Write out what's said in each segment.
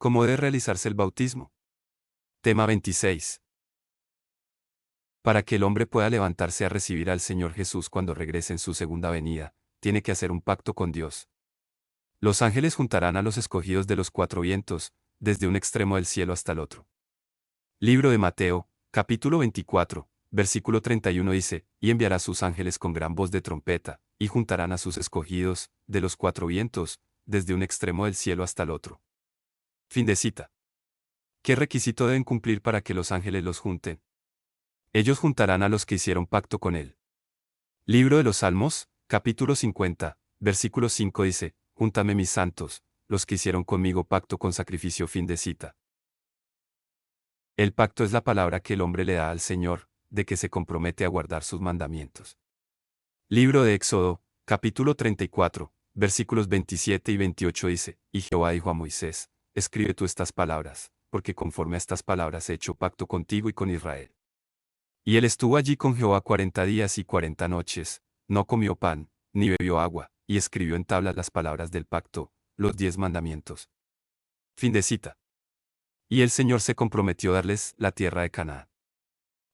¿Cómo debe realizarse el bautismo? Tema 26. Para que el hombre pueda levantarse a recibir al Señor Jesús cuando regrese en su segunda venida, tiene que hacer un pacto con Dios. Los ángeles juntarán a los escogidos de los cuatro vientos, desde un extremo del cielo hasta el otro. Libro de Mateo, capítulo 24, versículo 31 dice, y enviará sus ángeles con gran voz de trompeta, y juntarán a sus escogidos, de los cuatro vientos, desde un extremo del cielo hasta el otro. Fin de cita. ¿Qué requisito deben cumplir para que los ángeles los junten? Ellos juntarán a los que hicieron pacto con él. Libro de los Salmos, capítulo 50, versículo 5 dice, Júntame mis santos, los que hicieron conmigo pacto con sacrificio. Fin de cita. El pacto es la palabra que el hombre le da al Señor, de que se compromete a guardar sus mandamientos. Libro de Éxodo, capítulo 34, versículos 27 y 28 dice, Y Jehová dijo a Moisés, escribe tú estas palabras, porque conforme a estas palabras he hecho pacto contigo y con Israel. Y él estuvo allí con Jehová 40 días y 40 noches, no comió pan, ni bebió agua, y escribió en tablas las palabras del pacto, los 10 mandamientos. Fin de cita. Y el Señor se comprometió a darles la tierra de Canaán.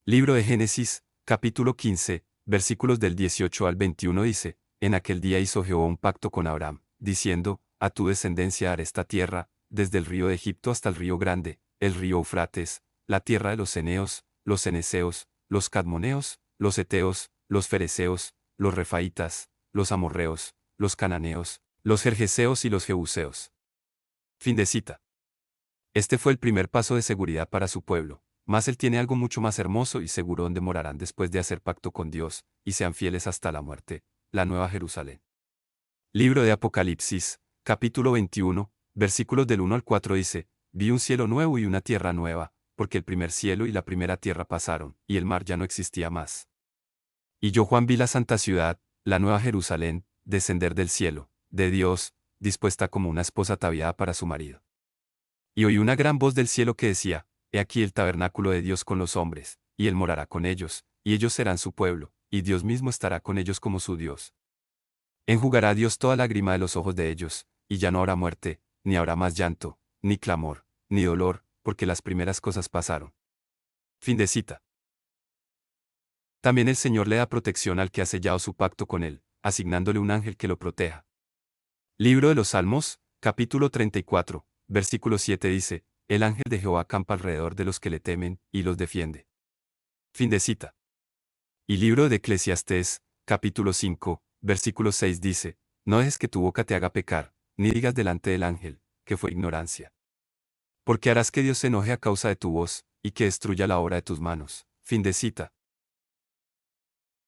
Libro de Génesis, capítulo 15, versículos del 18 al 21 dice, En aquel día hizo Jehová un pacto con Abraham, diciendo, A tu descendencia daré esta tierra, desde el río de Egipto hasta el río grande, el río Eufrates, la tierra de los ceneos, los ceneseos, los cadmoneos, los heteos, los fereceos, los refaitas, los amorreos, los cananeos, los gergeseos y los jebuseos. Fin de cita. Este fue el primer paso de seguridad para su pueblo, mas él tiene algo mucho más hermoso y seguro donde morarán después de hacer pacto con Dios, y sean fieles hasta la muerte, la Nueva Jerusalén. Libro de Apocalipsis, capítulo 21, versículos del 1 al 4 dice, Vi un cielo nuevo y una tierra nueva, porque el primer cielo y la primera tierra pasaron, y el mar ya no existía más. Y yo Juan vi la santa ciudad, la Nueva Jerusalén, descender del cielo, de Dios, dispuesta como una esposa ataviada para su marido. Y oí una gran voz del cielo que decía, He aquí el tabernáculo de Dios con los hombres, y él morará con ellos, y ellos serán su pueblo, y Dios mismo estará con ellos como su Dios. Enjugará Dios toda lágrima de los ojos de ellos, y ya no habrá muerte, ni habrá más llanto, ni clamor, ni dolor, porque las primeras cosas pasaron. Fin de cita. También el Señor le da protección al que ha sellado su pacto con él, asignándole un ángel que lo proteja. Libro de los Salmos, capítulo 34, versículo 7 dice, El ángel de Jehová acampa alrededor de los que le temen, y los defiende. Fin de cita. Y libro de Eclesiastés, capítulo 5, versículo 6 dice, No dejes que tu boca te haga pecar, ni digas delante del ángel, que fue ignorancia. Porque harás que Dios se enoje a causa de tu voz, y que destruya la obra de tus manos. Fin de cita.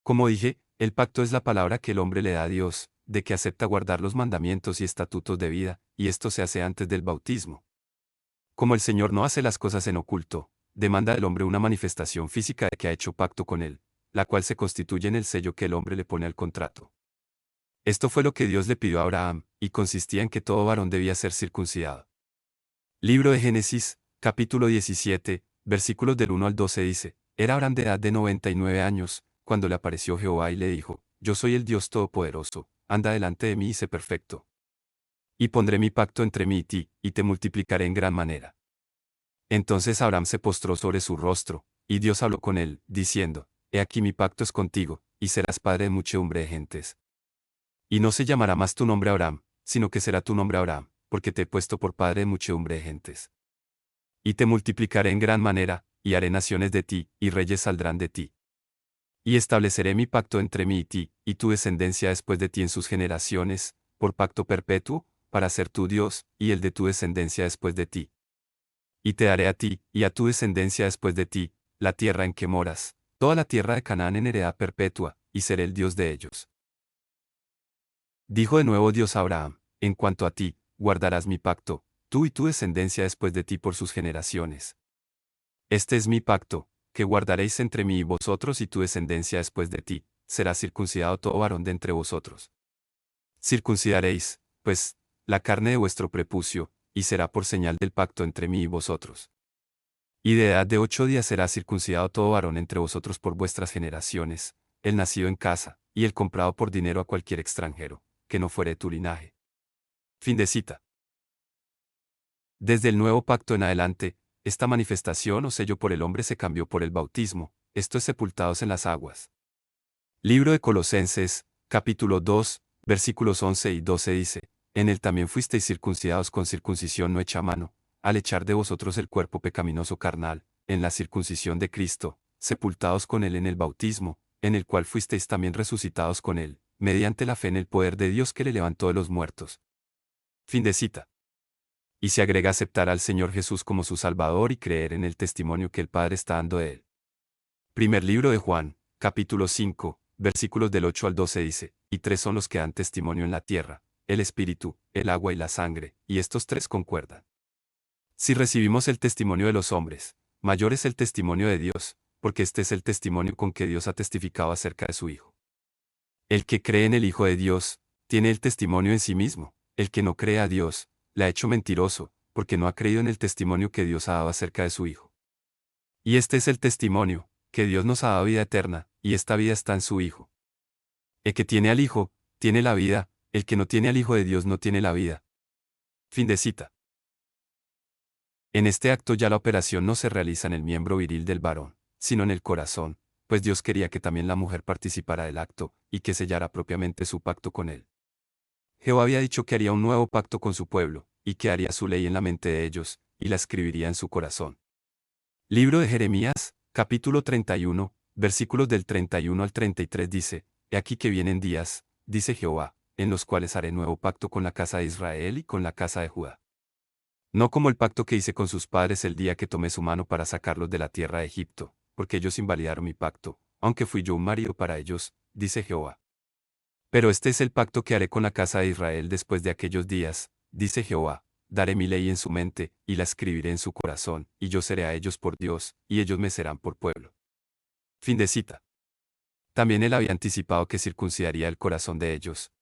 Como dije, el pacto es la palabra que el hombre le da a Dios, de que acepta guardar los mandamientos y estatutos de vida, y esto se hace antes del bautismo. Como el Señor no hace las cosas en oculto, demanda del hombre una manifestación física de que ha hecho pacto con él, la cual se constituye en el sello que el hombre le pone al contrato. Esto fue lo que Dios le pidió a Abraham, y consistía en que todo varón debía ser circuncidado. Libro de Génesis, capítulo 17, versículos del 1 al 12 dice, Era Abraham de edad de 99 años, cuando le apareció Jehová y le dijo, Yo soy el Dios Todopoderoso, anda delante de mí y sé perfecto. Y pondré mi pacto entre mí y ti, y te multiplicaré en gran manera. Entonces Abraham se postró sobre su rostro, y Dios habló con él, diciendo, He aquí mi pacto es contigo, y serás padre de muchedumbre de gentes. Y no se llamará más tu nombre Abraham, sino que será tu nombre Abraham, porque te he puesto por padre de muchedumbre de gentes. Y te multiplicaré en gran manera, y haré naciones de ti, y reyes saldrán de ti. Y estableceré mi pacto entre mí y ti, y tu descendencia después de ti en sus generaciones, por pacto perpetuo, para ser tu Dios, y el de tu descendencia después de ti. Y te daré a ti, y a tu descendencia después de ti, la tierra en que moras, toda la tierra de Canaán en heredad perpetua, y seré el Dios de ellos. Dijo de nuevo Dios a Abraham, En cuanto a ti, guardarás mi pacto, tú y tu descendencia después de ti por sus generaciones. Este es mi pacto, que guardaréis entre mí y vosotros y tu descendencia después de ti, será circuncidado todo varón de entre vosotros. Circuncidaréis, pues, la carne de vuestro prepucio, y será por señal del pacto entre mí y vosotros. Y de edad de 8 días será circuncidado todo varón entre vosotros por vuestras generaciones, el nacido en casa, y el comprado por dinero a cualquier extranjero, que no fuere de tu linaje. Fin de cita. Desde el nuevo pacto en adelante, esta manifestación o sello por el hombre se cambió por el bautismo, esto es sepultados en las aguas. Libro de Colosenses, capítulo 2, versículos 11 y 12 dice, en él también fuisteis circuncidados con circuncisión no hecha a mano, al echar de vosotros el cuerpo pecaminoso carnal, en la circuncisión de Cristo, sepultados con él en el bautismo, en el cual fuisteis también resucitados con él, mediante la fe en el poder de Dios que le levantó de los muertos. Fin de cita. Y se agrega aceptar al Señor Jesús como su Salvador y creer en el testimonio que el Padre está dando de él. Primer libro de Juan, capítulo 5, versículos del 8 al 12 dice, y tres son los que dan testimonio en la tierra, el Espíritu, el agua y la sangre, y estos tres concuerdan. Si recibimos el testimonio de los hombres, mayor es el testimonio de Dios, porque este es el testimonio con que Dios ha testificado acerca de su Hijo. El que cree en el Hijo de Dios, tiene el testimonio en sí mismo, el que no cree a Dios, le ha hecho mentiroso, porque no ha creído en el testimonio que Dios ha dado acerca de su Hijo. Y este es el testimonio, que Dios nos ha dado vida eterna, y esta vida está en su Hijo. El que tiene al Hijo, tiene la vida, el que no tiene al Hijo de Dios no tiene la vida. Fin de cita. En este acto ya la operación no se realiza en el miembro viril del varón, sino en el corazón, pues Dios quería que también la mujer participara del acto, y que sellara propiamente su pacto con él. Jehová había dicho que haría un nuevo pacto con su pueblo, y que haría su ley en la mente de ellos, y la escribiría en su corazón. Libro de Jeremías, capítulo 31, versículos del 31 al 33 dice, He aquí que vienen días, dice Jehová, en los cuales haré nuevo pacto con la casa de Israel y con la casa de Judá. No como el pacto que hice con sus padres el día que tomé su mano para sacarlos de la tierra de Egipto, porque ellos invalidaron mi pacto, aunque fui yo un marido para ellos, dice Jehová. Pero este es el pacto que haré con la casa de Israel después de aquellos días, dice Jehová, daré mi ley en su mente, y la escribiré en su corazón, y yo seré a ellos por Dios, y ellos me serán por pueblo. Fin de cita. También él había anticipado que circuncidaría el corazón de ellos.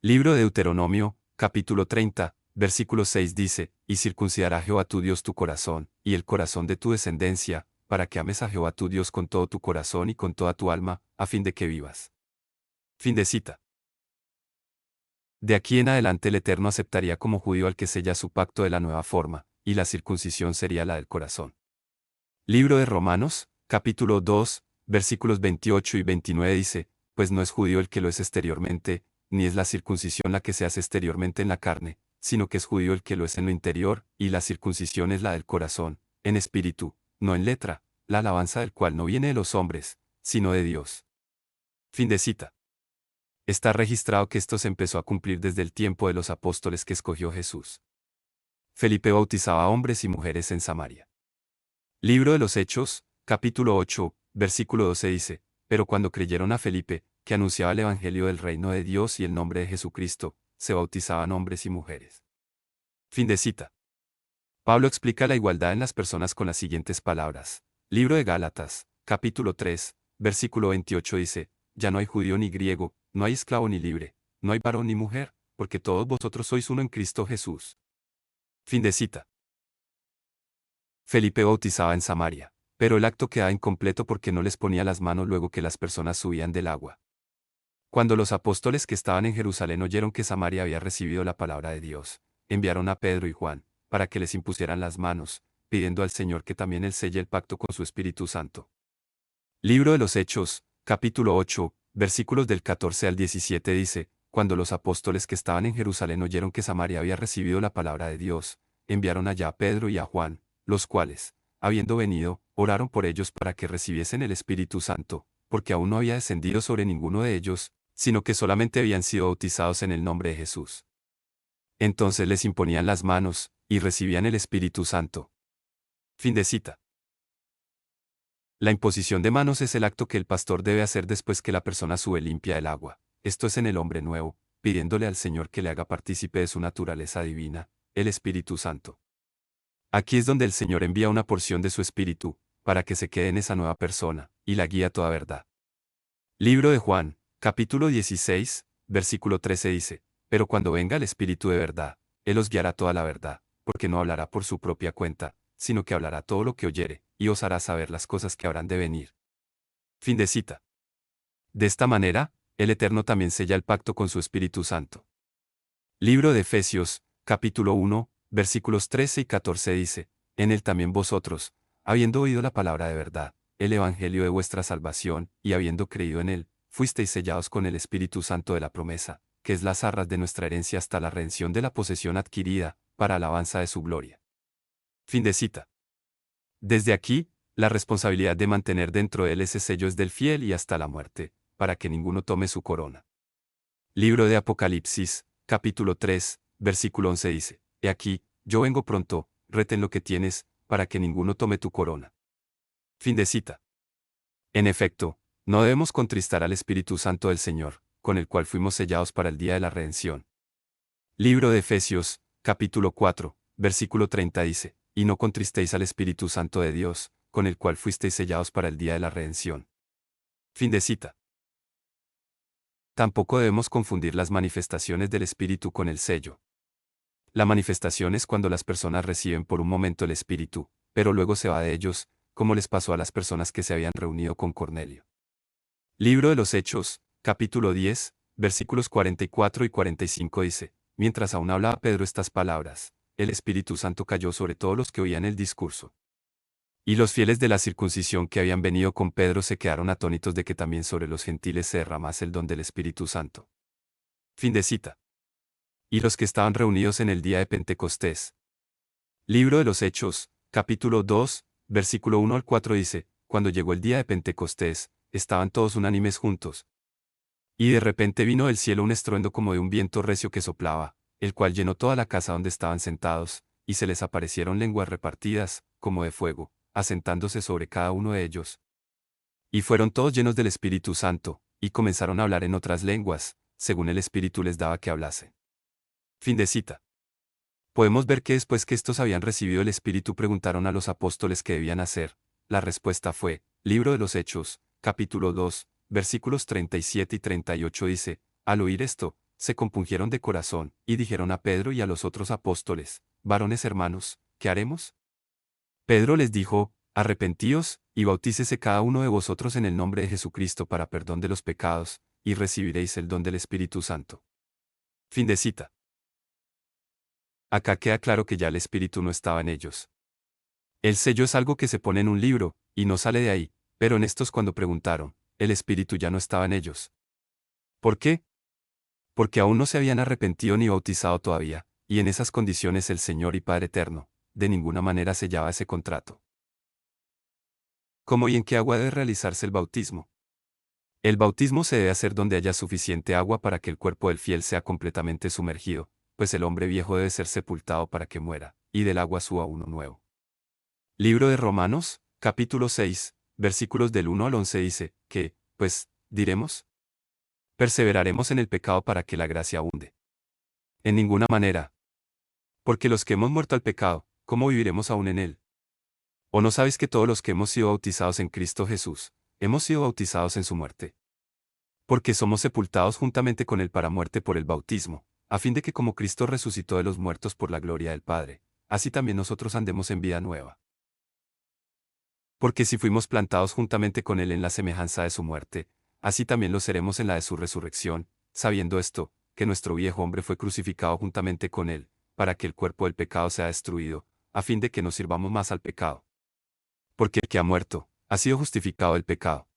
Libro de Deuteronomio, capítulo 30, versículo 6 dice, y circuncidará Jehová tu Dios tu corazón, y el corazón de tu descendencia, para que ames a Jehová tu Dios con todo tu corazón y con toda tu alma, a fin de que vivas. Fin de cita. De aquí en adelante el Eterno aceptaría como judío al que sella su pacto de la nueva forma, y la circuncisión sería la del corazón. Libro de Romanos, capítulo 2, versículos 28 y 29 dice, pues no es judío el que lo es exteriormente, ni es la circuncisión la que se hace exteriormente en la carne, sino que es judío el que lo es en lo interior, y la circuncisión es la del corazón, en espíritu, no en letra, la alabanza del cual no viene de los hombres, sino de Dios. Fin de cita. Está registrado que esto se empezó a cumplir desde el tiempo de los apóstoles que escogió Jesús. Felipe bautizaba a hombres y mujeres en Samaria. Libro de los Hechos, capítulo 8, versículo 12 dice, pero cuando creyeron a Felipe, que anunciaba el evangelio del reino de Dios y el nombre de Jesucristo, se bautizaban hombres y mujeres. Fin de cita. Pablo explica la igualdad en las personas con las siguientes palabras. Libro de Gálatas, capítulo 3, versículo 28 dice, ya no hay judío ni griego, no hay esclavo ni libre, no hay varón ni mujer, porque todos vosotros sois uno en Cristo Jesús. Fin de cita. Felipe bautizaba en Samaria, pero el acto quedaba incompleto porque no les ponía las manos luego que las personas subían del agua. Cuando los apóstoles que estaban en Jerusalén oyeron que Samaria había recibido la palabra de Dios, enviaron a Pedro y Juan, para que les impusieran las manos, pidiendo al Señor que también él selle el pacto con su Espíritu Santo. Libro de los Hechos, capítulo 8, versículos del 14 al 17 dice, cuando los apóstoles que estaban en Jerusalén oyeron que Samaria había recibido la palabra de Dios, enviaron allá a Pedro y a Juan, los cuales, habiendo venido, oraron por ellos para que recibiesen el Espíritu Santo, porque aún no había descendido sobre ninguno de ellos, sino que solamente habían sido bautizados en el nombre de Jesús. Entonces les imponían las manos, y recibían el Espíritu Santo. Fin de cita. La imposición de manos es el acto que el pastor debe hacer después que la persona sube limpia del agua. Esto es en el hombre nuevo, pidiéndole al Señor que le haga partícipe de su naturaleza divina, el Espíritu Santo. Aquí es donde el Señor envía una porción de su Espíritu, para que se quede en esa nueva persona, y la guía a toda verdad. Libro de Juan, capítulo 16, versículo 13 dice, pero cuando venga el Espíritu de verdad, Él os guiará toda la verdad, porque no hablará por su propia cuenta, sino que hablará todo lo que oyere, y os hará saber las cosas que habrán de venir. Fin de cita. De esta manera, el Eterno también sella el pacto con su Espíritu Santo. Libro de Efesios, capítulo 1, versículos 13 y 14 dice, en él también vosotros, habiendo oído la palabra de verdad, el evangelio de vuestra salvación, y habiendo creído en él, fuisteis sellados con el Espíritu Santo de la promesa, que es las arras de nuestra herencia hasta la redención de la posesión adquirida, para alabanza de su gloria. Fin de cita. Desde aquí, la responsabilidad de mantener dentro de él ese sello es del fiel y hasta la muerte, para que ninguno tome su corona. Libro de Apocalipsis, capítulo 3, versículo 11 dice, He aquí, yo vengo pronto, retén lo que tienes, para que ninguno tome tu corona. Fin de cita. En efecto, no debemos contristar al Espíritu Santo del Señor, con el cual fuimos sellados para el día de la redención. Libro de Efesios, capítulo 4, versículo 30 dice, Y no contristéis al Espíritu Santo de Dios, con el cual fuisteis sellados para el día de la redención. Fin de cita. Tampoco debemos confundir las manifestaciones del Espíritu con el sello. La manifestación es cuando las personas reciben por un momento el Espíritu, pero luego se va de ellos, como les pasó a las personas que se habían reunido con Cornelio. Libro de los Hechos, capítulo 10, versículos 44 y 45 dice, Mientras aún hablaba Pedro estas palabras, el Espíritu Santo cayó sobre todos los que oían el discurso. Y los fieles de la circuncisión que habían venido con Pedro se quedaron atónitos de que también sobre los gentiles se derramase el don del Espíritu Santo. Fin de cita. Y los que estaban reunidos en el día de Pentecostés. Libro de los Hechos, capítulo 2, versículo 1 al 4 dice, Cuando llegó el día de Pentecostés, estaban todos unánimes juntos. Y de repente vino del cielo un estruendo como de un viento recio que soplaba, el cual llenó toda la casa donde estaban sentados, y se les aparecieron lenguas repartidas, como de fuego, asentándose sobre cada uno de ellos. Y fueron todos llenos del Espíritu Santo, y comenzaron a hablar en otras lenguas, según el Espíritu les daba que hablase. Fin de cita. Podemos ver que después que estos habían recibido el Espíritu preguntaron a los apóstoles qué debían hacer. La respuesta fue, Libro de los Hechos, capítulo 2, versículos 37 y 38 dice, Al oír esto, se compungieron de corazón, y dijeron a Pedro y a los otros apóstoles, Varones hermanos, ¿qué haremos? Pedro les dijo, Arrepentíos, y bautícese cada uno de vosotros en el nombre de Jesucristo para perdón de los pecados, y recibiréis el don del Espíritu Santo. Fin de cita. Acá queda claro que ya el Espíritu no estaba en ellos. El sello es algo que se pone en un libro, y no sale de ahí, pero en estos cuando preguntaron, el Espíritu ya no estaba en ellos. ¿Por qué? Porque aún no se habían arrepentido ni bautizado todavía, y en esas condiciones el Señor y Padre Eterno, de ninguna manera sellaba ese contrato. ¿Cómo y en qué agua debe realizarse el bautismo? El bautismo se debe hacer donde haya suficiente agua para que el cuerpo del fiel sea completamente sumergido, pues el hombre viejo debe ser sepultado para que muera, y del agua suba uno nuevo. Libro de Romanos, capítulo 6, versículos del 1 al 11 dice, que, pues, diremos, perseveraremos en el pecado para que la gracia abunde. En ninguna manera. Porque los que hemos muerto al pecado, ¿cómo viviremos aún en él? ¿O no sabéis que todos los que hemos sido bautizados en Cristo Jesús, hemos sido bautizados en su muerte? Porque somos sepultados juntamente con él para muerte por el bautismo, a fin de que como Cristo resucitó de los muertos por la gloria del Padre, así también nosotros andemos en vida nueva. Porque si fuimos plantados juntamente con él en la semejanza de su muerte, así también lo seremos en la de su resurrección, sabiendo esto, que nuestro viejo hombre fue crucificado juntamente con él, para que el cuerpo del pecado sea destruido, a fin de que no sirvamos más al pecado. Porque el que ha muerto, ha sido justificado del pecado.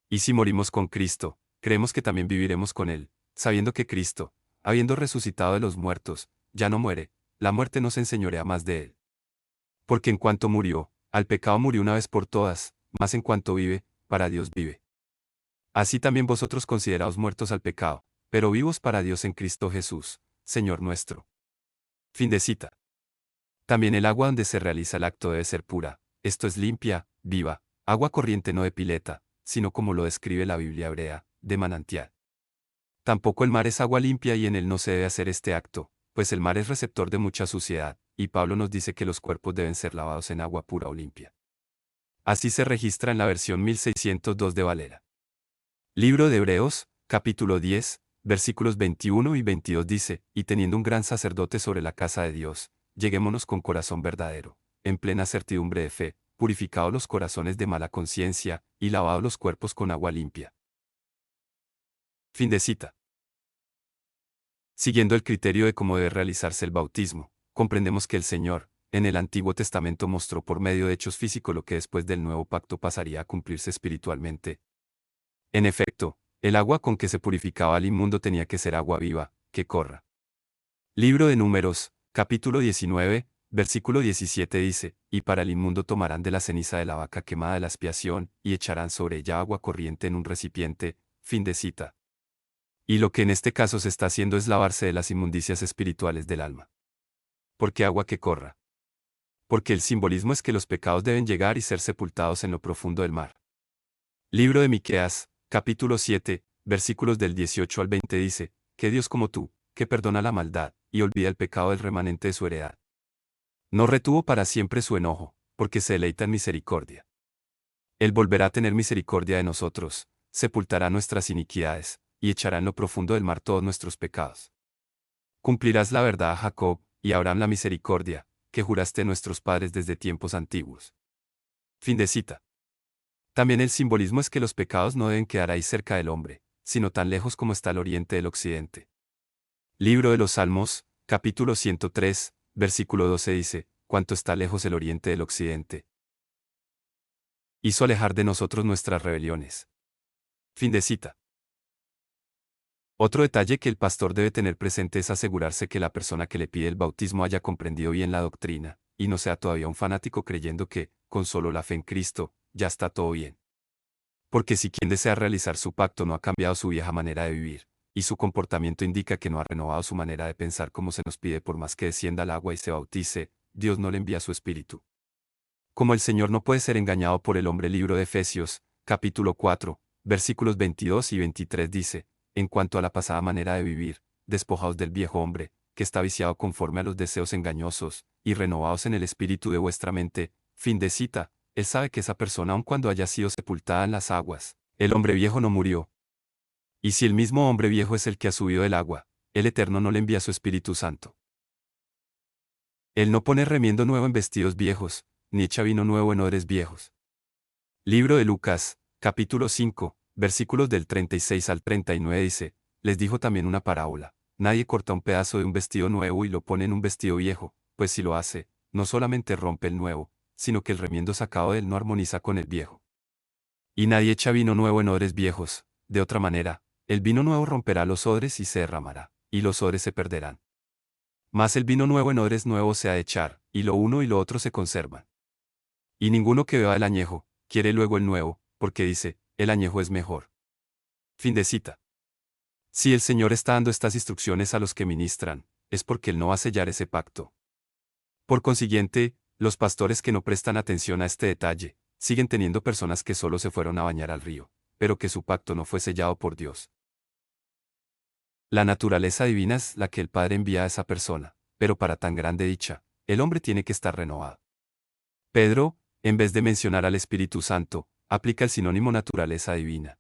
Y si morimos con Cristo, creemos que también viviremos con él, sabiendo que Cristo, habiendo resucitado de los muertos, ya no muere, la muerte no se enseñorea más de él. Porque en cuanto murió, al pecado murió una vez por todas, mas en cuanto vive, para Dios vive. Así también vosotros consideraos muertos al pecado, pero vivos para Dios en Cristo Jesús, Señor nuestro. Fin de cita. También el agua donde se realiza el acto debe ser pura, esto es limpia, viva, agua corriente no de pileta, sino como lo describe la Biblia hebrea, de manantial. Tampoco el mar es agua limpia y en él no se debe hacer este acto, pues el mar es receptor de mucha suciedad, y Pablo nos dice que los cuerpos deben ser lavados en agua pura o limpia. Así se registra en la versión 1602 de Valera. Libro de Hebreos, capítulo 10, versículos 21 y 22 dice, y teniendo un gran sacerdote sobre la casa de Dios, lleguémonos con corazón verdadero, en plena certidumbre de fe, purificados los corazones de mala conciencia, y lavados los cuerpos con agua limpia. Fin de cita. Siguiendo el criterio de cómo debe realizarse el bautismo, comprendemos que el Señor, en el Antiguo Testamento mostró por medio de hechos físicos lo que después del nuevo pacto pasaría a cumplirse espiritualmente. En efecto, el agua con que se purificaba al inmundo tenía que ser agua viva, que corra. Libro de Números, capítulo 19, versículo 17 dice, y para el inmundo tomarán de la ceniza de la vaca quemada de la expiación, y echarán sobre ella agua corriente en un recipiente. Fin de cita. Y lo que en este caso se está haciendo es lavarse de las inmundicias espirituales del alma. ¿Por qué agua que corra? Porque el simbolismo es que los pecados deben llegar y ser sepultados en lo profundo del mar. Libro de Miqueas, capítulo 7, versículos del 18 al 20 dice, que Dios como tú, que perdona la maldad, y olvida el pecado del remanente de su heredad. No retuvo para siempre su enojo, porque se deleita en misericordia. Él volverá a tener misericordia de nosotros, sepultará nuestras iniquidades, y echará en lo profundo del mar todos nuestros pecados. Cumplirás la verdad a Jacob, y a Abraham la misericordia, que juraste a nuestros padres desde tiempos antiguos. Fin de cita. También el simbolismo es que los pecados no deben quedar ahí cerca del hombre, sino tan lejos como está el oriente del occidente. Libro de los Salmos, capítulo 103, versículo 12 dice, cuánto está lejos el oriente del occidente. Hizo alejar de nosotros nuestras rebeliones. Fin de cita. Otro detalle que el pastor debe tener presente es asegurarse que la persona que le pide el bautismo haya comprendido bien la doctrina, y no sea todavía un fanático creyendo que, con solo la fe en Cristo, ya está todo bien. Porque si quien desea realizar su pacto no ha cambiado su vieja manera de vivir, y su comportamiento indica que no ha renovado su manera de pensar como se nos pide por más que descienda al agua y se bautice, Dios no le envía su espíritu. Como el Señor no puede ser engañado por el hombre. Libro de Efesios, capítulo 4, versículos 22 y 23 dice, en cuanto a la pasada manera de vivir, despojaos del viejo hombre, que está viciado conforme a los deseos engañosos, y renovaos en el espíritu de vuestra mente. Fin de cita. Él sabe que esa persona aun cuando haya sido sepultada en las aguas, el hombre viejo no murió. Y si el mismo hombre viejo es el que ha subido del agua, el Eterno no le envía su Espíritu Santo. Él no pone remiendo nuevo en vestidos viejos, ni echa vino nuevo en odres viejos. Libro de Lucas, capítulo 5, versículos del 36 al 39 dice, les dijo también una parábola, nadie corta un pedazo de un vestido nuevo y lo pone en un vestido viejo, pues si lo hace, no solamente rompe el nuevo, sino que el remiendo sacado de él no armoniza con el viejo. Y nadie echa vino nuevo en odres viejos, de otra manera, el vino nuevo romperá los odres y se derramará, y los odres se perderán. Mas el vino nuevo en odres nuevos se ha de echar, y lo uno y lo otro se conservan. Y ninguno que beba el añejo, quiere luego el nuevo, porque dice, el añejo es mejor. Fin de cita. Si el Señor está dando estas instrucciones a los que ministran, es porque Él no va a sellar ese pacto. Por consiguiente, los pastores que no prestan atención a este detalle, siguen teniendo personas que solo se fueron a bañar al río, pero que su pacto no fue sellado por Dios. La naturaleza divina es la que el Padre envía a esa persona, pero para tan grande dicha, el hombre tiene que estar renovado. Pedro, en vez de mencionar al Espíritu Santo, aplica el sinónimo naturaleza divina.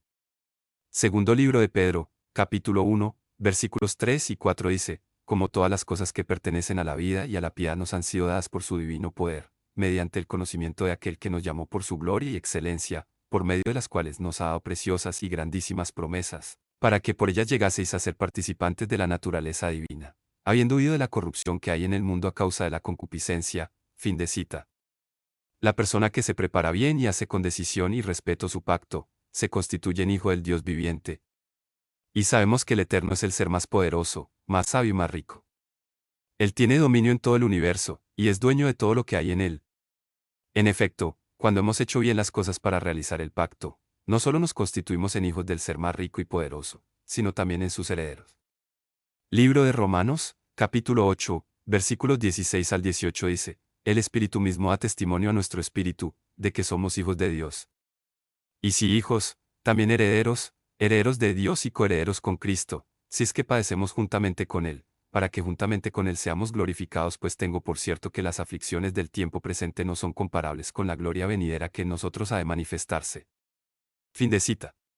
Segundo libro de Pedro, capítulo 1, versículos 3 y 4 dice, como todas las cosas que pertenecen a la vida y a la piedad nos han sido dadas por su divino poder, mediante el conocimiento de aquel que nos llamó por su gloria y excelencia, por medio de las cuales nos ha dado preciosas y grandísimas promesas, para que por ellas llegaseis a ser participantes de la naturaleza divina, habiendo huido de la corrupción que hay en el mundo a causa de la concupiscencia. Fin de cita. La persona que se prepara bien y hace con decisión y respeto su pacto, se constituye en hijo del Dios viviente. Y sabemos que el Eterno es el ser más poderoso, más sabio y más rico. Él tiene dominio en todo el universo, y es dueño de todo lo que hay en él. En efecto, cuando hemos hecho bien las cosas para realizar el pacto, no solo nos constituimos en hijos del ser más rico y poderoso, sino también en sus herederos. Libro de Romanos, capítulo 8, versículos 16 al 18 dice, el Espíritu mismo da testimonio a nuestro espíritu, de que somos hijos de Dios. Y si hijos, también herederos, herederos de Dios y coherederos con Cristo, si es que padecemos juntamente con Él, para que juntamente con Él seamos glorificados, pues tengo por cierto que las aflicciones del tiempo presente no son comparables con la gloria venidera que en nosotros ha de manifestarse. Fin de cita.